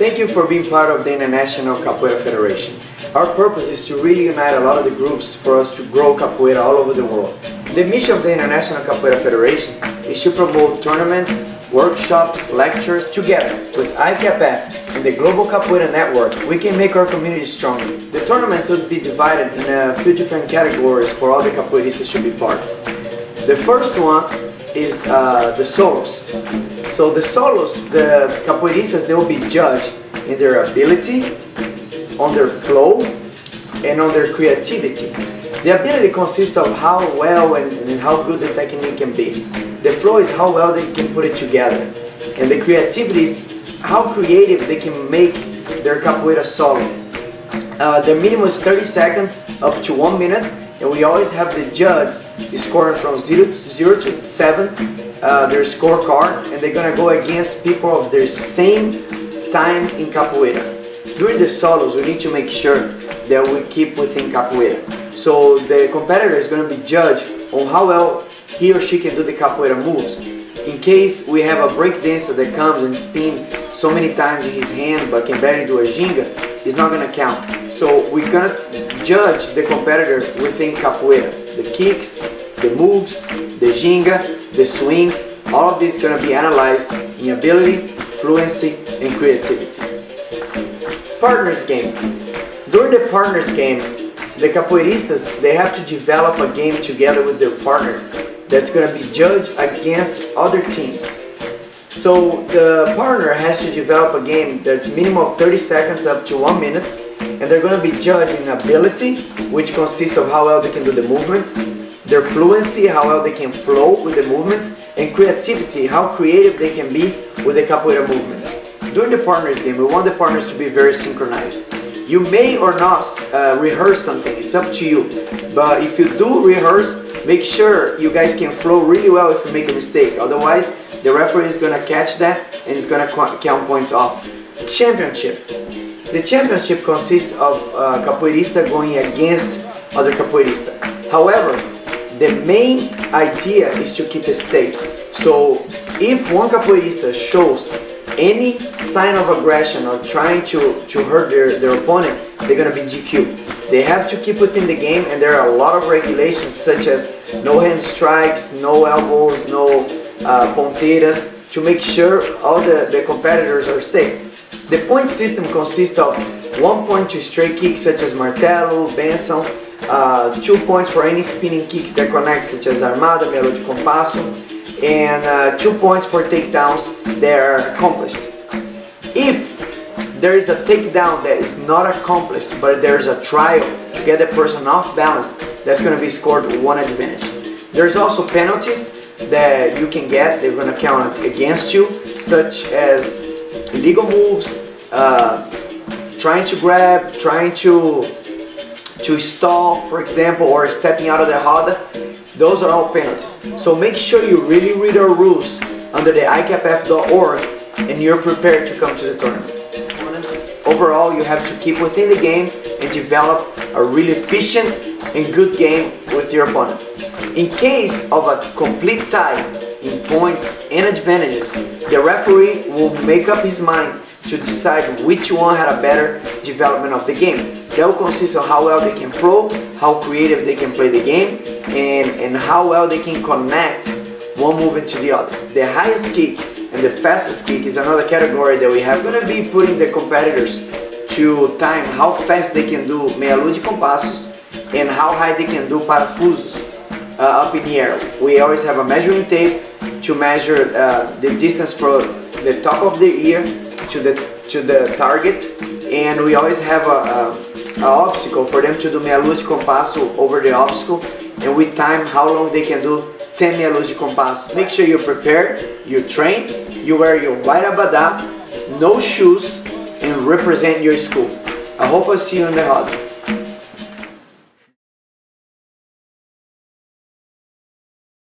Thank you for being part of the International Capoeira Federation. Our purpose is to really unite a lot of the groups for us to grow capoeira all over the world. The mission of the International Capoeira Federation is to promote tournaments, workshops, lectures. Together with Icapf and the Global Capoeira Network, we can make our community stronger. The tournaments will be divided in a few different categories for all the capoeiristas to be part. The first one is the solos. So the solos, the capoeiristas, they will be judged in their ability, on their flow, and on their creativity. The ability consists of how well and how good the technique can be. The flow is how well they can put it together. And the creativity is how creative they can make their capoeira solo. The minimum is 30 seconds up to 1 minute, and we always have the judge scoring from 0 to 7 their scorecard, and they're gonna go against people of their same time in capoeira. During the solos, we need to make sure that we keep within capoeira. So the competitor is going to be judged on how well he or she can do the capoeira moves. In case we have a break dancer that comes and spins so many times in his hand but can barely do a ginga, it's not going to count. So we're going to judge the competitor within capoeira. The kicks, the moves, the ginga, the swing, all of this is going to be analyzed in ability, fluency, and creativity. Partners game. During the partners game, the capoeiristas, they have to develop a game together with their partner that's going to be judged against other teams. So the partner has to develop a game that's minimum of 30 seconds up to 1 minute, and they're going to be judged in ability, which consists of how well they can do the movements, their fluency, how well they can flow with the movements, and creativity, how creative they can be with the capoeira movements. During the partners game, we want the partners to be very synchronized. You may or not rehearse something, it's up to you. But if you do rehearse, make sure you guys can flow really well if you make a mistake. Otherwise, the referee is going to catch that and is going to count points off. Championship. The championship consists of capoeirista going against other capoeirista. However, the main idea is to keep it safe. So if one capoeirista shows any sign of aggression or trying to hurt their opponent, they're going to be DQ. They have to keep within the game, and there are a lot of regulations such as no hand strikes, no elbows, no ponteiras, to make sure all the competitors are safe. The point system consists of 1 point to straight kicks such as martelo, benção, 2 points for any spinning kicks that connect such as armada, melo de compasso, and 2 points for takedowns that are accomplished. If there is a takedown that is not accomplished, but there is a trial to get the person off balance, that's going to be scored 1 advantage. There's also penalties that you can get, they're going to count against you, such as illegal moves, trying to grab, trying to stall, for example, or stepping out of the roda. Those are all penalties. So make sure you really read our rules under the Icapf.org and you're prepared to come to the tournament. Overall, you have to keep within the game and develop a really efficient and good game with your opponent. In case of a complete tie in points and advantages, the referee will make up his mind to decide which one had a better development of the game. That will consist of how well they can flow, how creative they can play the game, and how well they can connect one move into the other. The highest kick and the fastest kick is another category that we have. We're going to be putting the competitors to time how fast they can do meia lua de compassos and how high they can do parafusos up in the air. We always have a measuring tape to measure the distance from the top of the ear to the target, and we always have an obstacle for them to do meia lua de compasso over the obstacle, and we time how long they can do 10 meia lua de compasso. Make sure you're prepared, you train, you wear your white abadá, no shoes, and represent your school. I hope I see you in the roda.